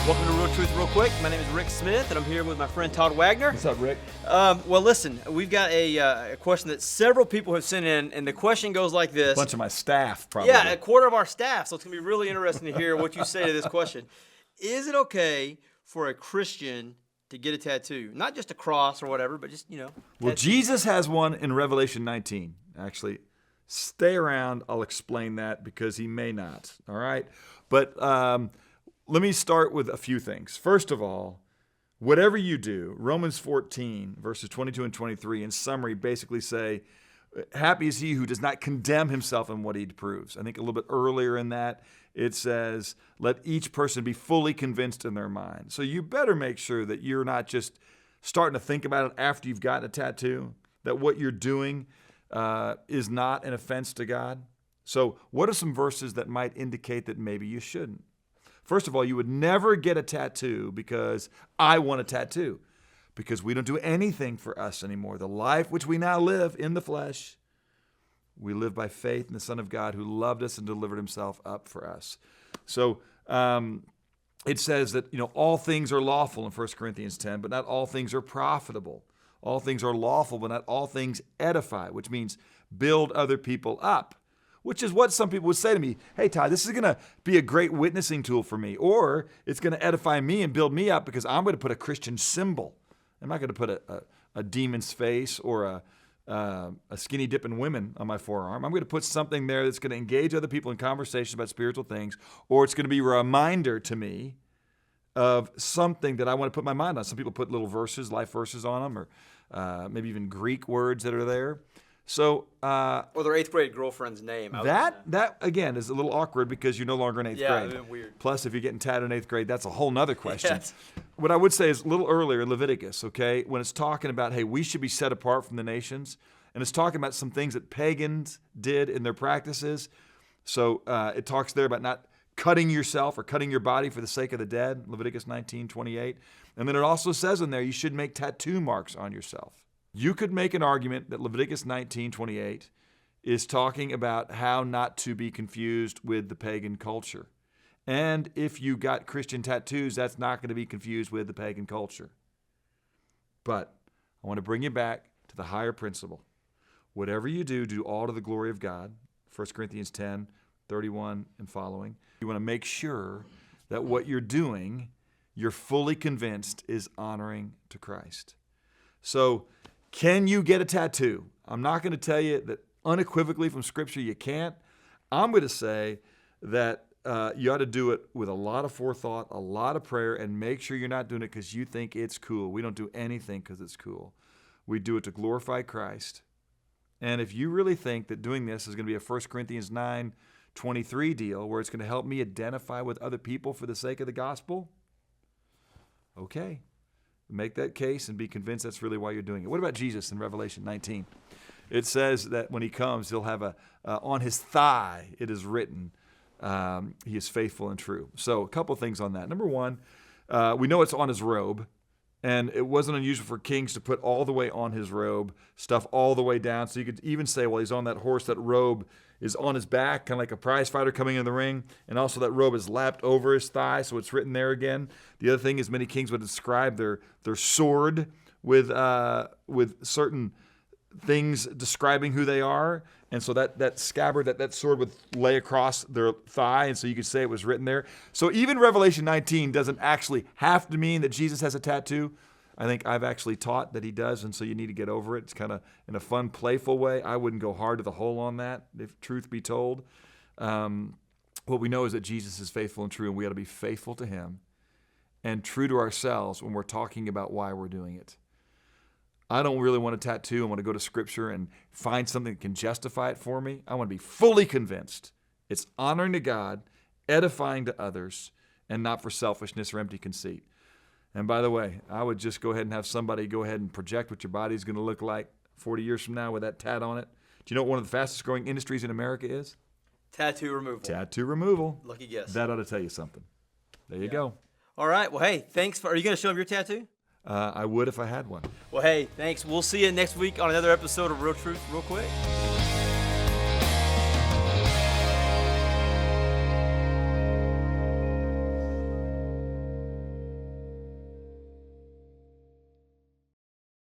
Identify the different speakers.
Speaker 1: Welcome to Real Truth Real Quick. My name is Rick Smith, and I'm here with my friend Todd Wagner.
Speaker 2: What's up, Rick?
Speaker 1: Well, listen, we've got a question that several people have sent in, and the question goes like this.
Speaker 2: A bunch of my staff, probably.
Speaker 1: Yeah, a quarter of our staff, so it's going to be really interesting to hear what you say to this question. Is it okay for a Christian to get a tattoo? Not just a cross or whatever, but just,
Speaker 2: Well,
Speaker 1: tattoo.
Speaker 2: Jesus has one in Revelation 19, actually. Stay around. I'll explain that because he may not, all right? But let me start with a few things. First of all, whatever you do, Romans 14, verses 22 and 23, in summary, basically say, happy is he who does not condemn himself in what he proves. I think a little bit earlier in that, it says, let each person be fully convinced in their mind. So you better make sure that you're not just starting to think about it after you've gotten a tattoo, that what you're doing is not an offense to God. So what are some verses that might indicate that maybe you shouldn't? First of all, you would never get a tattoo because I want a tattoo, because we don't do anything for us anymore. The life which we now live in the flesh, we live by faith in the Son of God who loved us and delivered himself up for us. So it says that, all things are lawful in 1 Corinthians 10, but not all things are profitable. All things are lawful, but not all things edify, which means build other people up. Which is what some people would say to me, hey, Todd, this is going to be a great witnessing tool for me, or it's going to edify me and build me up because I'm going to put a Christian symbol. I'm not going to put a demon's face or a skinny dipping women on my forearm. I'm going to put something there that's going to engage other people in conversation about spiritual things, or it's going to be a reminder to me of something that I want to put my mind on. Some people put little verses, life verses on them, or maybe even Greek words that are there. So,
Speaker 1: or their 8th grade girlfriend's name.
Speaker 2: That again is a little awkward because you're no longer in 8th grade.
Speaker 1: Yeah, weird.
Speaker 2: Plus, if you're getting tattooed in 8th grade, that's a whole nother question.
Speaker 1: Yes.
Speaker 2: What I would say is a little earlier in Leviticus, okay, when it's talking about, hey, we should be set apart from the nations, and it's talking about some things that pagans did in their practices. So it talks there about not cutting yourself or cutting your body for the sake of the dead, Leviticus 19:28. And then it also says in there you should make tattoo marks on yourself. You could make an argument that Leviticus 19:28 is talking about how not to be confused with the pagan culture. And if you got Christian tattoos, that's not going to be confused with the pagan culture. But I want to bring you back to the higher principle. Whatever you do, do all to the glory of God. 1 Corinthians 10:31 and following. You want to make sure that what you're doing, you're fully convinced is honoring to Christ. So, can you get a tattoo? I'm not going to tell you that unequivocally from Scripture you can't. I'm going to say that you ought to do it with a lot of forethought, a lot of prayer, and make sure you're not doing it because you think it's cool. We don't do anything because it's cool. We do it to glorify Christ. And if you really think that doing this is going to be a 1 Corinthians 9:23 deal where it's going to help me identify with other people for the sake of the gospel, okay. Make that case and be convinced that's really why you're doing it. What about Jesus in Revelation 19? It says that when he comes, he'll have on his thigh, it is written, he is faithful and true. So a couple of things on that. Number one, we know it's on his robe, and it wasn't unusual for kings to put all the way on his robe, stuff all the way down. So you could even say, well, he's on that horse, that robe is on his back, kind of like a prize fighter coming in the ring. And also that robe is lapped over his thigh, so it's written there again. The other thing is many kings would describe their sword with certain things describing who they are. And so that scabbard, that sword would lay across their thigh, and so you could say it was written there. So even Revelation 19 doesn't actually have to mean that Jesus has a tattoo. I think I've actually taught that he does, and so you need to get over it. It's kind of in a fun, playful way. I wouldn't go hard to the hole on that, if truth be told. What we know is that Jesus is faithful and true, and we ought to be faithful to him and true to ourselves when we're talking about why we're doing it. I don't really want a tattoo. I want to go to Scripture and find something that can justify it for me. I want to be fully convinced it's honoring to God, edifying to others, and not for selfishness or empty conceit. And by the way, I would just go ahead and have somebody go ahead and project what your body's going to look like 40 years from now with that tat on it. Do you know what one of the fastest growing industries in America is?
Speaker 1: Tattoo removal.
Speaker 2: Tattoo removal.
Speaker 1: Lucky guess.
Speaker 2: That ought to tell you something. There you go.
Speaker 1: All right. Well, hey, thanks. Are you going to show them your tattoo?
Speaker 2: I would if I had one.
Speaker 1: Well, hey, thanks. We'll see you next week on another episode of Real Truth Real Quick.